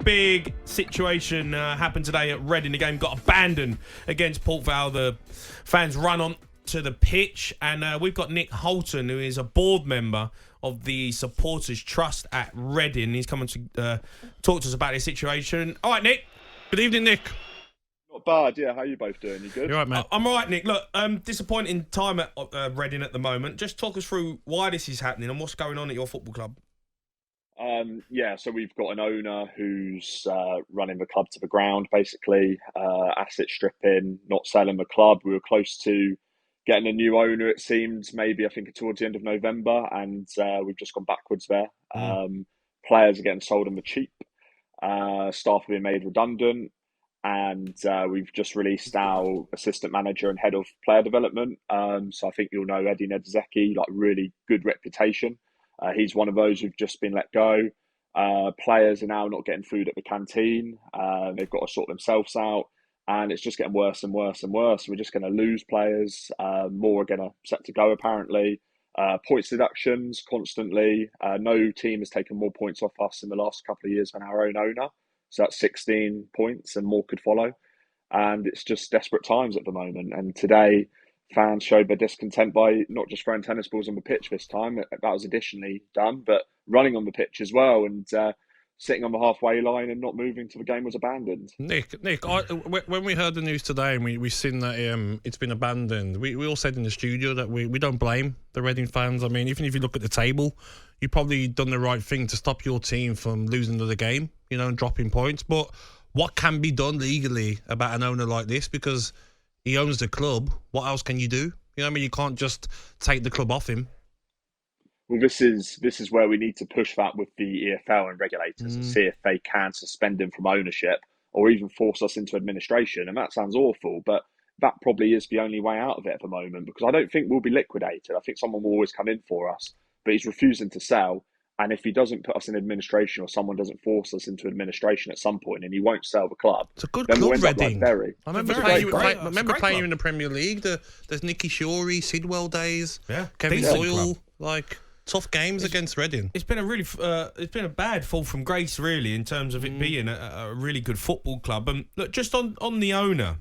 big situation happened today at Reading. The game got abandoned against Port Vale. The fans run on to the pitch, and we've got Nick Holton, who is a board member of the Supporters Trust at Reading. He's coming to talk to us about this situation. All right, Nick. Good evening, Nick. Not bad, yeah. How are you both doing? You good? You're right, mate. I'm all right, Nick. Look, disappointing time at Reading at the moment. Just talk us through why this is happening and what's going on at your football club. So we've got an owner who's running the club to the ground, basically, asset stripping, not selling the club. We were close to getting a new owner, it seems, maybe I think towards the end of November, and we've just gone backwards there. Players are getting sold on the cheap, staff are being made redundant, and we've just released our assistant manager and head of player development. So I think you'll know Eddie Nedzeki, like really good reputation. He's one of those who've just been let go. Players are now not getting food at the canteen. They've got to sort themselves out, and it's just getting worse and worse and worse. We're just going to lose players. More are going to set to go, apparently. Points deductions constantly. No team has taken more points off us in the last couple of years than our own owner. So that's 16 points, and more could follow. And it's just desperate times at the moment. And today, fans showed their discontent by not just throwing tennis balls on the pitch this time. That was additionally done, but running on the pitch as well, and sitting on the halfway line and not moving till the game was abandoned. Nick, when we heard the news today and we seen that it's been abandoned, we all said in the studio that we don't blame the Reading fans. I mean, even if you look at the table, you probably done the right thing to stop your team from losing another game, and dropping points. But what can be done legally about an owner like this? Because he owns the club. What else can you do? You can't just take the club off him. Well, this is where we need to push that with the EFL and regulators and see if they can suspend him from ownership or even force us into administration. And that sounds awful, but that probably is the only way out of it at the moment, because I don't think we'll be liquidated. I think someone will always come in for us, but he's refusing to sell. And if he doesn't put us in administration, or someone doesn't force us into administration at some point, and he won't sell the club, it's a good then club, we'll end Reading. Up like Bury. I remember playing you in the Premier League. There's Nicky Shorey, Sidwell days, Kevin Doyle, tough games against Reading. It's been a bad fall from grace, really, in terms of it being a really good football club. And look, just on the owner,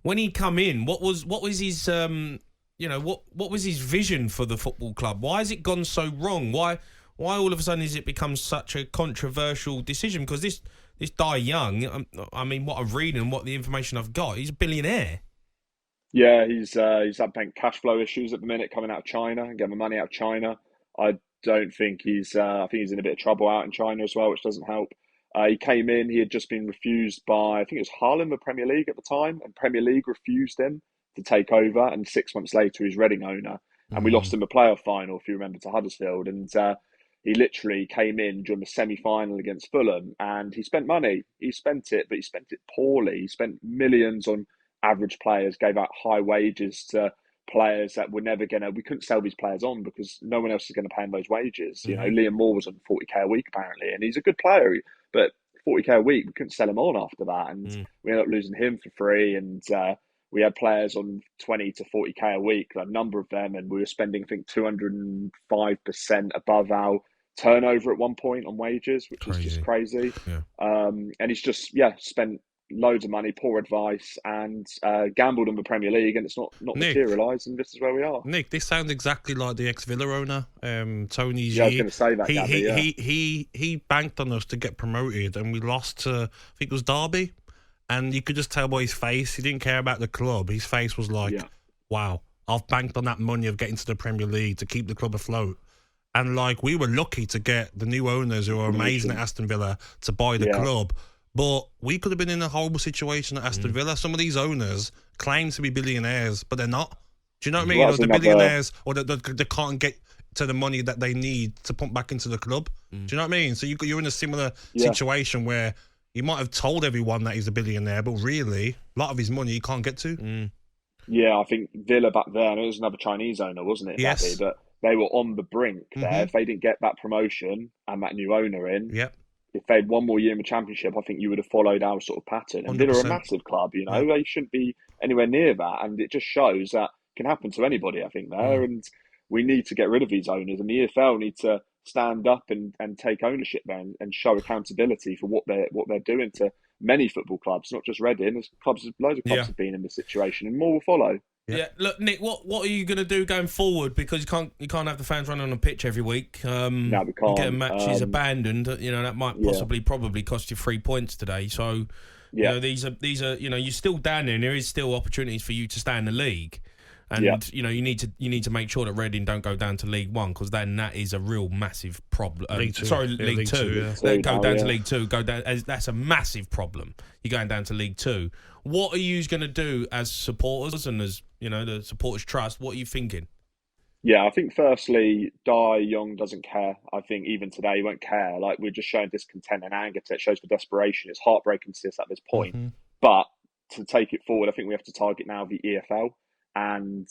when he come in, what was his what was his vision for the football club? Why has it gone so wrong? Why all of a sudden has it become such a controversial decision? Because this Dai Young, I mean, what I've read and what the information I've got, he's a billionaire. Yeah, he's had bank cash flow issues at the minute coming out of China and getting the money out of China. I don't think I think he's in a bit of trouble out in China as well, which doesn't help. He came in, he had just been refused by, I think it was Harlem, the Premier League at the time, and Premier League refused him to take over, and 6 months later he's Reading owner, and we lost him a playoff final, if you remember, to Huddersfield, and he literally came in during the semi-final against Fulham, and he spent money. He spent it, but he spent it poorly. He spent millions on average players, gave out high wages to players that we couldn't sell these players on because no one else is going to pay him those wages. Liam Moore was on 40k a week apparently, and he's a good player, but 40k a week, we couldn't sell him on after that, and we ended up losing him for free, and we had players on 20 to 40k a week, a number of them, and we were spending, I think, 205% above our turnover at one point on wages, which is just crazy. Yeah. And he's just spent loads of money, poor advice, and gambled on the Premier League, and it's not materialised, and this is where we are. Nick, this sounds exactly like the ex-Villa owner, Tony G. Yeah, I was going to say that, he banked on us to get promoted, and we lost to, I think it was Derby, and you could just tell by his face, he didn't care about the club. His face was like, wow, I've banked on that money of getting to the Premier League to keep the club afloat. And we were lucky to get the new owners who are amazing at Aston Villa to buy the club. But we could have been in a horrible situation at Aston Villa. Some of these owners claim to be billionaires, but they're not. Do you know what I mean? They're billionaires, or they can't get to the money that they need to pump back into the club. Do you know what I mean? So you're in a similar situation where he might have told everyone that he's a billionaire, but really, a lot of his money he can't get to. Yeah, I think Villa back then, it was another Chinese owner, wasn't it? Yes. But they were on the brink there. If they didn't get that promotion and that new owner in, if they had one more year in the Championship, I think you would have followed our sort of pattern. And 100%. Villa are a massive club, they shouldn't be anywhere near that. And it just shows that can happen to anybody, I think, there. And we need to get rid of these owners, and the EFL need to stand up and take ownership there and show accountability for what they're doing to many football clubs, not just Reading. There's loads of clubs have been in this situation, and more will follow. Yeah, look, Nick, what are you going to do going forward? Because you can't have the fans running on the pitch every week. No, we can't. Getting matches abandoned, that might probably cost you 3 points today. So, these are you're still down there, and there is still opportunities for you to stay in the league. And you need to make sure that Reading don't go down to League One, because then that is a real massive problem. League Two. League Two. They go down to League Two. Go down. That's a massive problem. You're going down to League Two. What are you going to do as supporters and as the supporters trust? What are you thinking? Yeah, I think firstly, Dai Young doesn't care. I think even today he won't care. Like, we're just showing discontent and anger. It shows the desperation. It's heartbreaking to see us at this point. Mm-hmm. But to take it forward, I think we have to target now the EFL and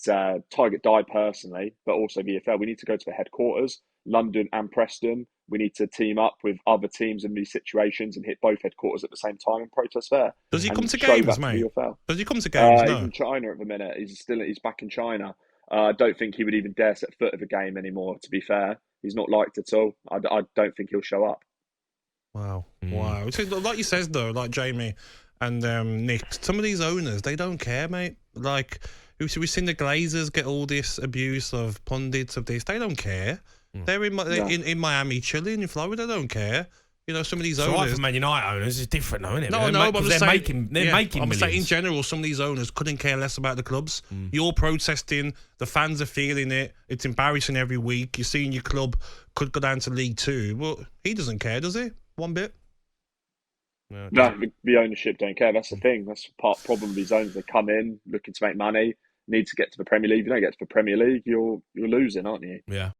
target Dai personally, but also the EFL. We need to go to the headquarters, London and Preston. We need to team up with other teams in these situations and hit both headquarters at the same time and protest there. Does he come to games, mate? Does he come to games? No. He's in China at the minute. He's back in China. I don't think he would even dare set foot of a game anymore, to be fair. He's not liked at all. I don't think he'll show up. Wow. Wow. So, like you says, though, like Jamie and Nick, some of these owners, they don't care, mate. Like, we've seen the Glazers get all this abuse of pundits of this. They don't care. They're in Miami chilling, in Florida. They don't care. Some of these owners. For Man United owners, it's different, though, isn't it? But they're making millions. I'm saying in general, some of these owners couldn't care less about the clubs. You're protesting. The fans are feeling it. It's embarrassing every week. You're seeing your club could go down to League Two. Well, he doesn't care, does he? One bit. No, the ownership don't care. That's the thing. That's part problem of these owners. They come in looking to make money, need to get to the Premier League. If you don't get to the Premier League, you're losing, aren't you? Yeah.